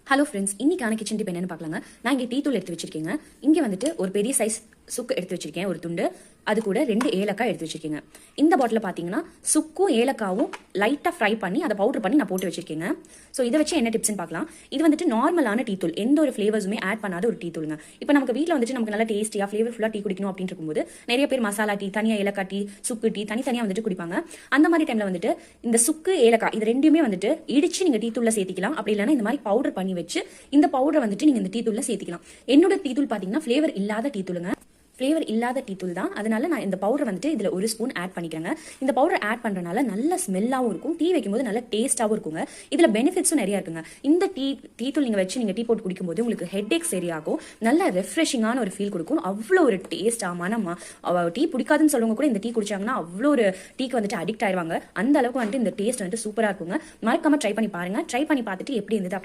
Hello friends, இன்னைக்கான kitchen tip என்னன்னு பார்க்கலாங்க. நான் இங்கே டீ தூள் எடுத்து வச்சிருக்கேங்க. இங்கே வந்துட்டு ஒரு பெரிய சைஸ் சுக்கு எடுத்து வச்சிருக்கேன், ஒரு துண்டு. அது கூட 2 ஏலக்காய் எடுத்து வச்சிருக்கேங்க. இந்த பாட்டில் பார்த்தீங்கன்னா சுக்கும் ஏலக்காவும் லைட்டாக ஃப்ரை பண்ணி அதை பவுடர் பண்ணி நான் போட்டு வச்சிருக்கேங்க. ஸோ இதை வச்சு என்ன டிப்ஸ்னு பார்க்கலாம். இது வந்துட்டு நார்மலான டீ தூள், எந்த ஒரு ஃப்ளேவர்ஸுமே ஆட் பண்ணாத ஒரு டீ தூளுங்க. இப்போ நமக்கு வீட்டில் வந்துட்டு நமக்கு நல்லா டேஸ்டியாக ஃப்ளேவர்ஃபுல்லாக டீ குடிக்கணும் அப்படின்னு இருக்கும்போது நிறைய பேர் மசாலா டீ, தனியாக ஏலக்காய் டீ, சுக்கு டீ தனித்தனியாக வந்துட்டு குடிப்பாங்க. அந்த மாதிரி டைமில் வந்துட்டு இந்த சுக்கு ஏலக்காய் இது ரெண்டுமே வந்துட்டு இடிச்சு நீங்கள் டீ தூளில் சேர்த்திக்கலாம். அப்படி இல்லைன்னா இந்த மாதிரி பவுடர் பண்ணி வச்சு இந்த பவுடரை வந்துட்டு நீங்கள் இந்த டீ தூளில் சேர்த்திக்கலாம். என்னோட டீ தூள் பார்த்தீங்கன்னா ஃப்ளேவர் இல்லாத டீ தூளுங்க. ஃப்ளேவர் இல்லாத டீ தூள் தான். அதனால நான் இந்த பவுடர் வந்துட்டு இதில் 1 ஸ்பூன் ஆட் பண்ணிக்கிறேங்க. இந்த பவுடர் ஆட் பண்ணுறதுனால நல்ல ஸ்மெல்லாகவும் இருக்கும், டீ வைக்கும்போது நல்ல டேஸ்ட்டாகவும் இருக்குங்க. இதில் பெனிஃபிட்ஸும் நிறையா இருக்குங்க. இந்த டீ தூள் நீங்கள் வச்சு நீங்கள் டீ போட்டு குடிக்கும்போது உங்களுக்கு ஹெட்ஏக் சரியாகும், நல்ல ரெஃப்ரெஷிங்கான ஒரு ஃபீல் கொடுக்கும். அவ்வளோ ஒரு டேஸ்ட்டாக மனமா டீ பிடிக்காதுன்னு சொல்லுவங்க கூட இந்த டீ குடிச்சாங்கன்னா அவ்வளோ ஒரு டீக்கு வந்துட்டு அடிக்ட் ஆயிடுவாங்க. அந்த அளவுக்கு வந்துட்டு இந்த டேஸ்ட் வந்துட்டு சூப்பராக இருக்குங்க. மறக்காம ட்ரை பண்ணி பாருங்க. ட்ரை பண்ணி பார்த்துட்டு எப்படி இருந்தது